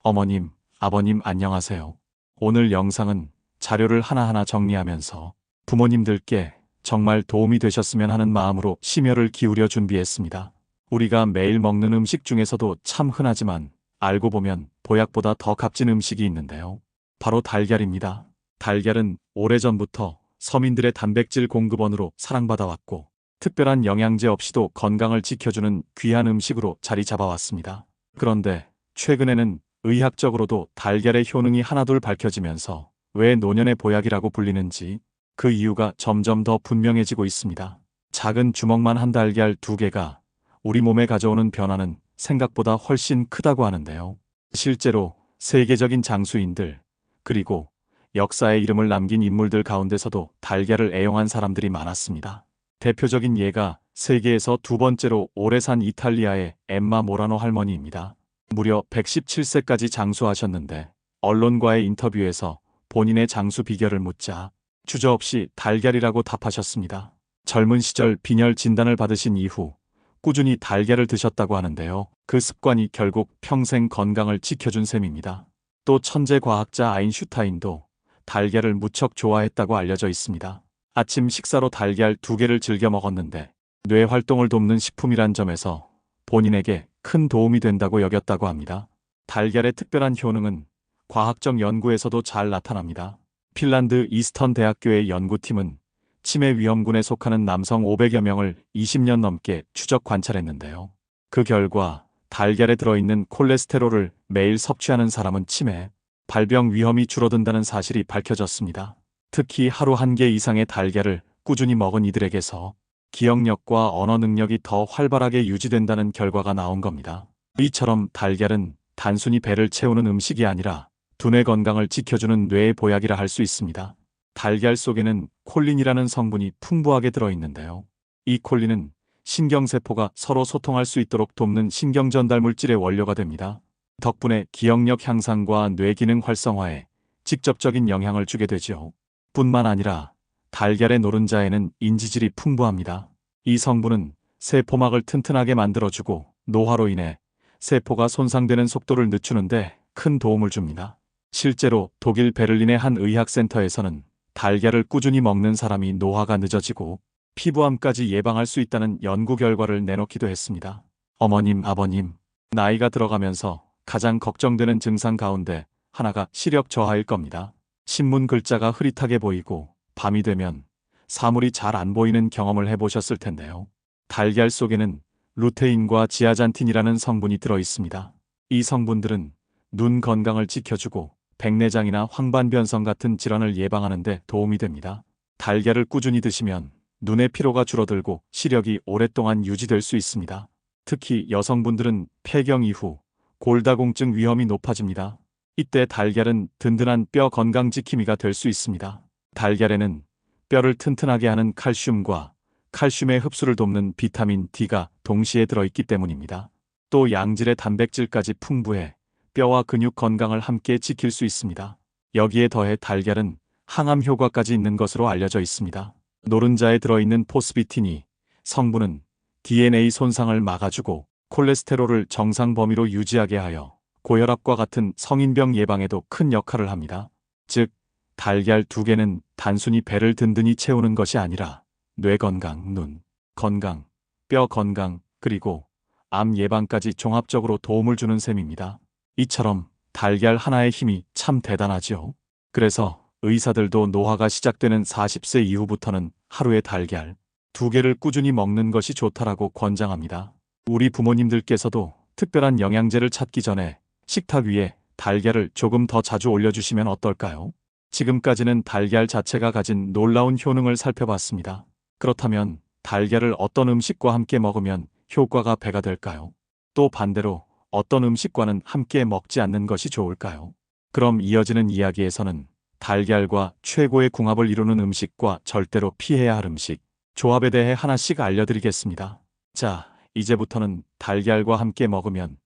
어머님, 아버님 안녕하세요. 오늘 영상은 자료를 하나하나 정리하면서 부모님들께 정말 도움이 되셨으면 하는 마음으로 심혈을 기울여 준비했습니다. 우리가 매일 먹는 음식 중에서도 참 흔하지만 알고 보면 보약보다 더 값진 음식이 있는데요. 바로 달걀입니다. 달걀은 오래전부터 서민들의 단백질 공급원으로 사랑받아왔고 특별한 영양제 없이도 건강을 지켜주는 귀한 음식으로 자리 잡아왔습니다. 그런데 최근에는 의학적으로도 달걀의 효능이 하나둘 밝혀지면서 왜 노년의 보약이라고 불리는지 그 이유가 점점 더 분명해지고 있습니다. 작은 주먹만 한 달걀 2개가 우리 몸에 가져오는 변화는 생각보다 훨씬 크다고 하는데요. 실제로 세계적인 장수인들 그리고 역사에 이름을 남긴 인물들 가운데서도 달걀을 애용한 사람들이 많았습니다. 대표적인 예가 세계에서 2번째로 오래 산 이탈리아의 엠마 모라노 할머니입니다. 무려 117세까지 장수하셨는데 언론과의 인터뷰에서 본인의 장수 비결을 묻자 주저없이 달걀이라고 답하셨습니다. 젊은 시절 빈혈 진단을 받으신 이후 꾸준히 달걀을 드셨다고 하는데요. 그 습관이 결국 평생 건강을 지켜준 셈입니다. 또 천재 과학자 아인슈타인도 달걀을 무척 좋아했다고 알려져 있습니다. 아침 식사로 달걀 2개를 즐겨 먹었는데 뇌 활동을 돕는 식품이란 점에서 본인에게 큰 도움이 된다고 여겼다고 합니다. 달걀의 특별한 효능은 과학적 연구에서도 잘 나타납니다. 핀란드 이스턴 대학교의 연구팀은 치매 위험군에 속하는 남성 500여 명을 20년 넘게 추적 관찰했는데요. 그 결과 달걀에 들어있는 콜레스테롤을 매일 섭취하는 사람은 치매, 발병 위험이 줄어든다는 사실이 밝혀졌습니다. 특히 하루 1개 이상의 달걀을 꾸준히 먹은 이들에게서 기억력과 언어 능력이 더 활발하게 유지된다는 결과가 나온 겁니다. 이처럼 달걀은 단순히 배를 채우는 음식이 아니라 두뇌 건강을 지켜주는 뇌의 보약이라 할 수 있습니다. 달걀 속에는 콜린이라는 성분이 풍부하게 들어있는데요. 이 콜린은 신경세포가 서로 소통할 수 있도록 돕는 신경전달 물질의 원료가 됩니다. 덕분에 기억력 향상과 뇌기능 활성화에 직접적인 영향을 주게 되죠. 뿐만 아니라 달걀의 노른자에는 인지질이 풍부합니다. 이 성분은 세포막을 튼튼하게 만들어주고 노화로 인해 세포가 손상되는 속도를 늦추는데 큰 도움을 줍니다. 실제로 독일 베를린의 한 의학센터에서는 달걀을 꾸준히 먹는 사람이 노화가 늦어지고 피부암까지 예방할 수 있다는 연구 결과를 내놓기도 했습니다. 어머님, 아버님, 나이가 들어가면서 가장 걱정되는 증상 가운데 하나가 시력 저하일 겁니다. 신문 글자가 흐릿하게 보이고 밤이 되면 사물이 잘 안 보이는 경험을 해보셨을 텐데요. 달걀 속에는 루테인과 지아잔틴이라는 성분이 들어있습니다. 이 성분들은 눈 건강을 지켜주고 백내장이나 황반변성 같은 질환을 예방하는 데 도움이 됩니다. 달걀을 꾸준히 드시면 눈의 피로가 줄어들고 시력이 오랫동안 유지될 수 있습니다. 특히 여성분들은 폐경 이후 골다공증 위험이 높아집니다. 이때 달걀은 든든한 뼈 건강 지킴이가 될 수 있습니다. 달걀에는 뼈를 튼튼하게 하는 칼슘과 칼슘의 흡수를 돕는 비타민 D가 동시에 들어있기 때문입니다. 또 양질의 단백질까지 풍부해 뼈와 근육 건강을 함께 지킬 수 있습니다. 여기에 더해 달걀은 항암 효과까지 있는 것으로 알려져 있습니다. 노른자에 들어있는 포스비틴이 성분은 DNA 손상을 막아주고 콜레스테롤을 정상 범위로 유지하게 하여 고혈압과 같은 성인병 예방에도 큰 역할을 합니다. 즉, 달걀 2개는 단순히 배를 든든히 채우는 것이 아니라 뇌 건강, 눈 건강, 뼈 건강, 그리고 암 예방까지 종합적으로 도움을 주는 셈입니다. 이처럼 달걀 하나의 힘이 참 대단하죠. 그래서 의사들도 노화가 시작되는 40세 이후부터는 하루에 달걀 2개를 꾸준히 먹는 것이 좋다라고 권장합니다. 우리 부모님들께서도 특별한 영양제를 찾기 전에 식탁 위에 달걀을 조금 더 자주 올려주시면 어떨까요? 지금까지는 달걀 자체가 가진 놀라운 효능을 살펴봤습니다. 그렇다면 달걀을 어떤 음식과 함께 먹으면 효과가 배가 될까요? 또 반대로 어떤 음식과는 함께 먹지 않는 것이 좋을까요? 그럼 이어지는 이야기에서는 달걀과 최고의 궁합을 이루는 음식과 절대로 피해야 할 음식, 조합에 대해 하나씩 알려드리겠습니다. 자, 이제부터는 달걀과 함께 먹으면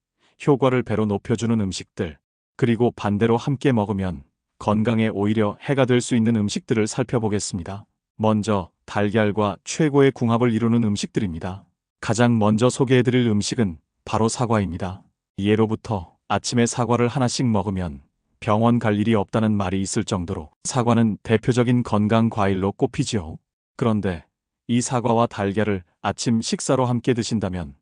효과를 배로 높여주는 음식들, 그리고 반대로 함께 먹으면 건강에 오히려 해가 될 수 있는 음식들을 살펴보겠습니다. 먼저 달걀과 최고의 궁합을 이루는 음식들입니다. 가장 먼저 소개해드릴 음식은 바로 사과입니다. 예로부터 아침에 사과를 하나씩 먹으면 병원 갈 일이 없다는 말이 있을 정도로 사과는 대표적인 건강 과일로 꼽히지요. 그런데 이 사과와 달걀을 아침 식사로 함께 드신다면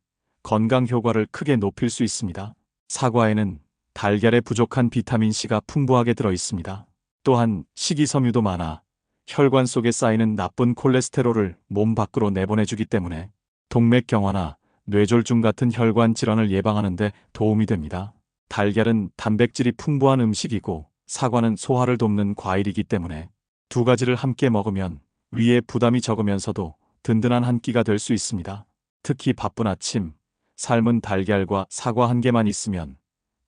건강 효과를 크게 높일 수 있습니다. 사과에는 달걀에 부족한 비타민C가 풍부하게 들어 있습니다. 또한 식이섬유도 많아 혈관 속에 쌓이는 나쁜 콜레스테롤을 몸 밖으로 내보내주기 때문에 동맥경화나 뇌졸중 같은 혈관 질환을 예방하는 데 도움이 됩니다. 달걀은 단백질이 풍부한 음식이고 사과는 소화를 돕는 과일이기 때문에 두 가지를 함께 먹으면 위에 부담이 적으면서도 든든한 한 끼가 될 수 있습니다. 특히 바쁜 아침, 삶은 달걀과 사과 한 개만 있으면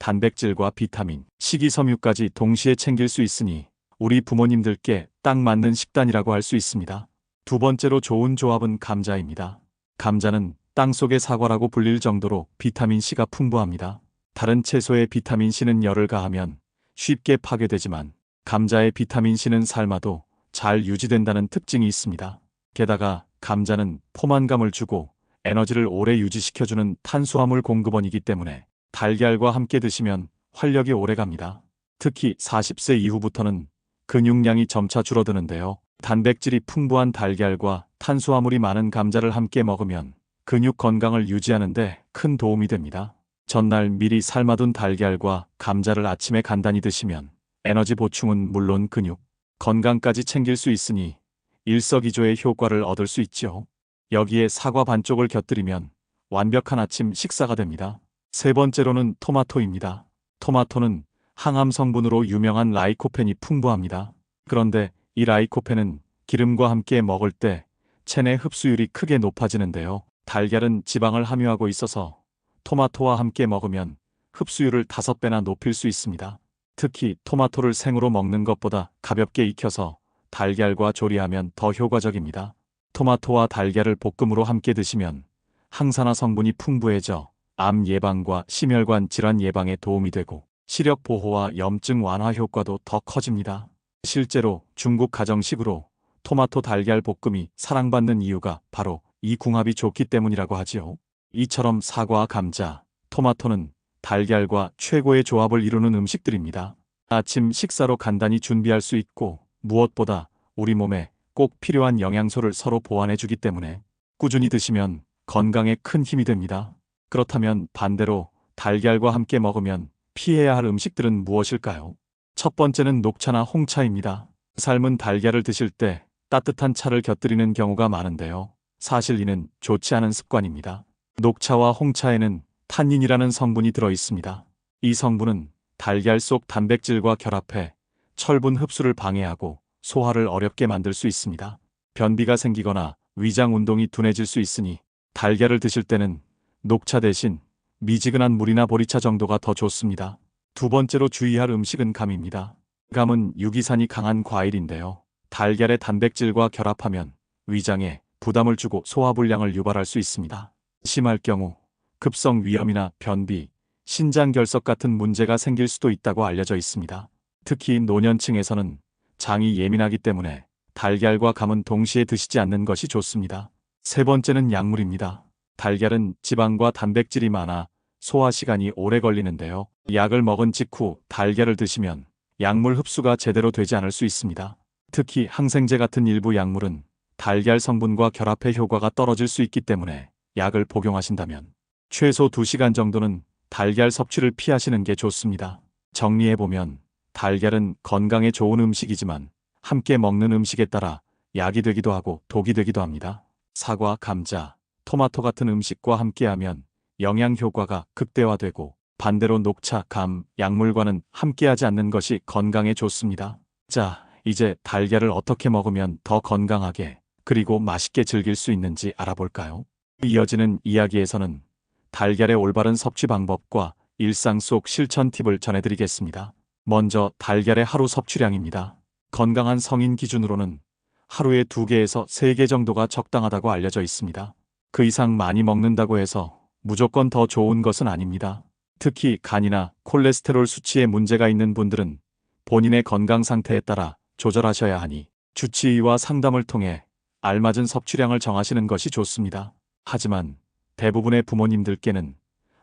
단백질과 비타민, 식이섬유까지 동시에 챙길 수 있으니 우리 부모님들께 딱 맞는 식단이라고 할 수 있습니다. 두 번째로 좋은 조합은 감자입니다. 감자는 땅속의 사과라고 불릴 정도로 비타민C가 풍부합니다. 다른 채소의 비타민C는 열을 가하면 쉽게 파괴되지만 감자의 비타민C는 삶아도 잘 유지된다는 특징이 있습니다. 게다가 감자는 포만감을 주고 에너지를 오래 유지시켜주는 탄수화물 공급원이기 때문에 달걀과 함께 드시면 활력이 오래 갑니다. 특히 40세 이후부터는 근육량이 점차 줄어드는데요. 단백질이 풍부한 달걀과 탄수화물이 많은 감자를 함께 먹으면 근육 건강을 유지하는 데 큰 도움이 됩니다. 전날 미리 삶아둔 달걀과 감자를 아침에 간단히 드시면 에너지 보충은 물론 근육, 건강까지 챙길 수 있으니 일석이조의 효과를 얻을 수 있죠. 여기에 사과 반쪽을 곁들이면 완벽한 아침 식사가 됩니다. 세 번째로는 토마토입니다. 토마토는 항암 성분으로 유명한 라이코펜이 풍부합니다. 그런데 이 라이코펜은 기름과 함께 먹을 때 체내 흡수율이 크게 높아지는데요. 달걀은 지방을 함유하고 있어서 토마토와 함께 먹으면 흡수율을 5배나 높일 수 있습니다. 특히 토마토를 생으로 먹는 것보다 가볍게 익혀서 달걀과 조리하면 더 효과적입니다. 토마토와 달걀을 볶음으로 함께 드시면 항산화 성분이 풍부해져 암 예방과 심혈관 질환 예방에 도움이 되고 시력 보호와 염증 완화 효과도 더 커집니다. 실제로 중국 가정식으로 토마토 달걀 볶음이 사랑받는 이유가 바로 이 궁합이 좋기 때문이라고 하지요. 이처럼 사과, 감자, 토마토는 달걀과 최고의 조합을 이루는 음식들입니다. 아침 식사로 간단히 준비할 수 있고 무엇보다 우리 몸에 꼭 필요한 영양소를 서로 보완해주기 때문에 꾸준히 드시면 건강에 큰 힘이 됩니다. 그렇다면 반대로 달걀과 함께 먹으면 피해야 할 음식들은 무엇일까요? 첫 번째는 녹차나 홍차입니다. 삶은 달걀을 드실 때 따뜻한 차를 곁들이는 경우가 많은데요. 사실 이는 좋지 않은 습관입니다. 녹차와 홍차에는 탄닌이라는 성분이 들어 있습니다. 이 성분은 달걀 속 단백질과 결합해 철분 흡수를 방해하고 소화를 어렵게 만들 수 있습니다. 변비가 생기거나 위장 운동이 둔해질 수 있으니 달걀을 드실 때는 녹차 대신 미지근한 물이나 보리차 정도가 더 좋습니다. 두 번째로 주의할 음식은 감입니다. 감은 유기산이 강한 과일인데요. 달걀의 단백질과 결합하면 위장에 부담을 주고 소화불량을 유발할 수 있습니다. 심할 경우 급성 위염이나 변비, 신장 결석 같은 문제가 생길 수도 있다고 알려져 있습니다. 특히 노년층에서는 장이 예민하기 때문에 달걀과 감은 동시에 드시지 않는 것이 좋습니다. 세 번째는 약물입니다. 달걀은 지방과 단백질이 많아 소화 시간이 오래 걸리는데요. 약을 먹은 직후 달걀을 드시면 약물 흡수가 제대로 되지 않을 수 있습니다. 특히 항생제 같은 일부 약물은 달걀 성분과 결합해 효과가 떨어질 수 있기 때문에 약을 복용하신다면 최소 2시간 정도는 달걀 섭취를 피하시는 게 좋습니다. 정리해보면 달걀은 건강에 좋은 음식이지만 함께 먹는 음식에 따라 약이 되기도 하고 독이 되기도 합니다. 사과, 감자, 토마토 같은 음식과 함께하면 영양 효과가 극대화되고 반대로 녹차, 감, 약물과는 함께하지 않는 것이 건강에 좋습니다. 자, 이제 달걀을 어떻게 먹으면 더 건강하게 그리고 맛있게 즐길 수 있는지 알아볼까요? 이어지는 이야기에서는 달걀의 올바른 섭취 방법과 일상 속 실천 팁을 전해드리겠습니다. 먼저 달걀의 하루 섭취량입니다. 건강한 성인 기준으로는 하루에 2개에서 3개 정도가 적당하다고 알려져 있습니다. 그 이상 많이 먹는다고 해서 무조건 더 좋은 것은 아닙니다. 특히 간이나 콜레스테롤 수치에 문제가 있는 분들은 본인의 건강 상태에 따라 조절하셔야 하니 주치의와 상담을 통해 알맞은 섭취량을 정하시는 것이 좋습니다. 하지만 대부분의 부모님들께는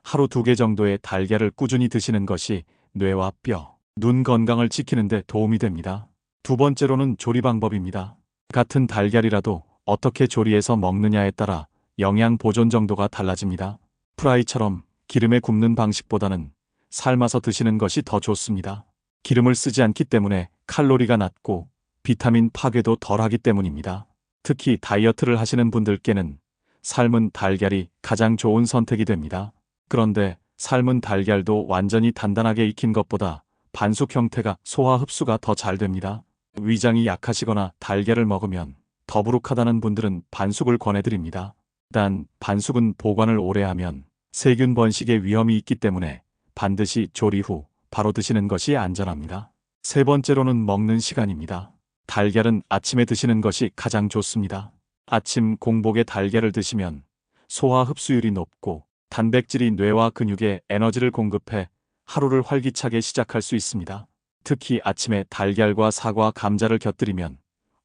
하루 2개 정도의 달걀을 꾸준히 드시는 것이 뇌와 뼈, 눈 건강을 지키는 데 도움이 됩니다. 두 번째로는 조리 방법입니다. 같은 달걀이라도 어떻게 조리해서 먹느냐에 따라 영양 보존 정도가 달라집니다. 프라이처럼 기름에 굽는 방식보다는 삶아서 드시는 것이 더 좋습니다. 기름을 쓰지 않기 때문에 칼로리가 낮고 비타민 파괴도 덜하기 때문입니다. 특히 다이어트를 하시는 분들께는 삶은 달걀이 가장 좋은 선택이 됩니다. 그런데 삶은 달걀도 완전히 단단하게 익힌 것보다 반숙 형태가 소화 흡수가 더 잘 됩니다. 위장이 약하시거나 달걀을 먹으면 더부룩하다는 분들은 반숙을 권해드립니다. 단 반숙은 보관을 오래 하면 세균 번식의 위험이 있기 때문에 반드시 조리 후 바로 드시는 것이 안전합니다. 세 번째로는 먹는 시간입니다. 달걀은 아침에 드시는 것이 가장 좋습니다. 아침 공복에 달걀을 드시면 소화 흡수율이 높고 단백질이 뇌와 근육에 에너지를 공급해 하루를 활기차게 시작할 수 있습니다. 특히 아침에 달걀과 사과, 감자를 곁들이면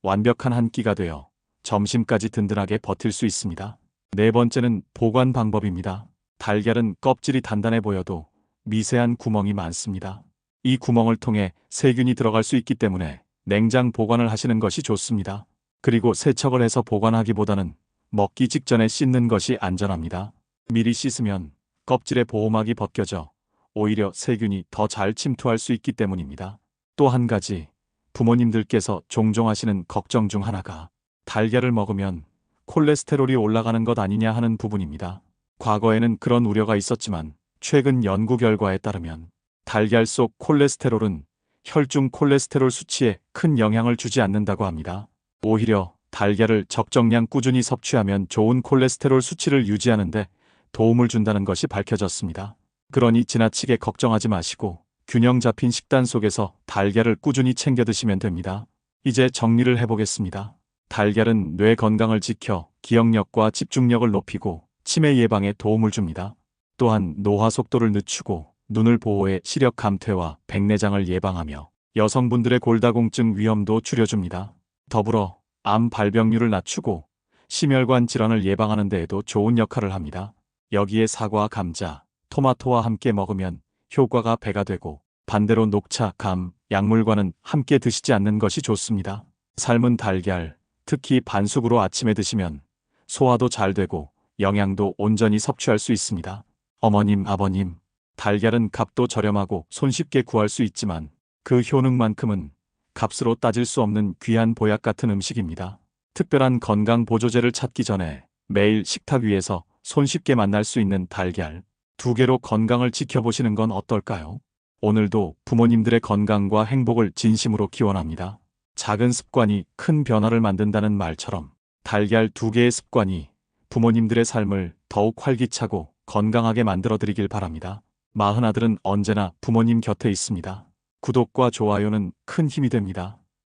완벽한 한 끼가 되어 점심까지 든든하게 버틸 수 있습니다. 네 번째는 보관 방법입니다. 달걀은 껍질이 단단해 보여도 미세한 구멍이 많습니다. 이 구멍을 통해 세균이 들어갈 수 있기 때문에 냉장 보관을 하시는 것이 좋습니다. 그리고 세척을 해서 보관하기보다는 먹기 직전에 씻는 것이 안전합니다. 미리 씻으면 껍질의 보호막이 벗겨져 오히려 세균이 더 잘 침투할 수 있기 때문입니다. 또 한 가지 부모님들께서 종종 하시는 걱정 중 하나가 달걀을 먹으면 콜레스테롤이 올라가는 것 아니냐 하는 부분입니다. 과거에는 그런 우려가 있었지만 최근 연구 결과에 따르면 달걀 속 콜레스테롤은 혈중 콜레스테롤 수치에 큰 영향을 주지 않는다고 합니다. 오히려 달걀을 적정량 꾸준히 섭취하면 좋은 콜레스테롤 수치를 유지하는데 도움을 준다는 것이 밝혀졌습니다. 그러니 지나치게 걱정하지 마시고 균형 잡힌 식단 속에서 달걀을 꾸준히 챙겨 드시면 됩니다. 이제 정리를 해보겠습니다. 달걀은 뇌 건강을 지켜 기억력과 집중력을 높이고 치매 예방에 도움을 줍니다. 또한 노화 속도를 늦추고 눈을 보호해 시력 감퇴와 백내장을 예방하며 여성분들의 골다공증 위험도 줄여줍니다. 더불어 암 발병률을 낮추고 심혈관 질환을 예방하는 데에도 좋은 역할을 합니다. 여기에 사과, 감자, 토마토와 함께 먹으면 효과가 배가 되고 반대로 녹차, 감, 약물과는 함께 드시지 않는 것이 좋습니다. 삶은 달걀, 특히 반숙으로 아침에 드시면 소화도 잘 되고 영양도 온전히 섭취할 수 있습니다. 어머님, 아버님, 달걀은 값도 저렴하고 손쉽게 구할 수 있지만 그 효능만큼은 값으로 따질 수 없는 귀한 보약 같은 음식입니다. 특별한 건강 보조제를 찾기 전에 매일 식탁 위에서 손쉽게 만날 수 있는 달걀 2개로 건강을 지켜보시는 건 어떨까요? 오늘도 부모님들의 건강과 행복을 진심으로 기원합니다. 작은 습관이 큰 변화를 만든다는 말처럼 달걀 2개의 습관이 부모님들의 삶을 더욱 활기차고 건강하게 만들어드리길 바랍니다. 마흔아들은 언제나 부모님 곁에 있습니다. 구독과 좋아요는 큰 힘이 됩니다.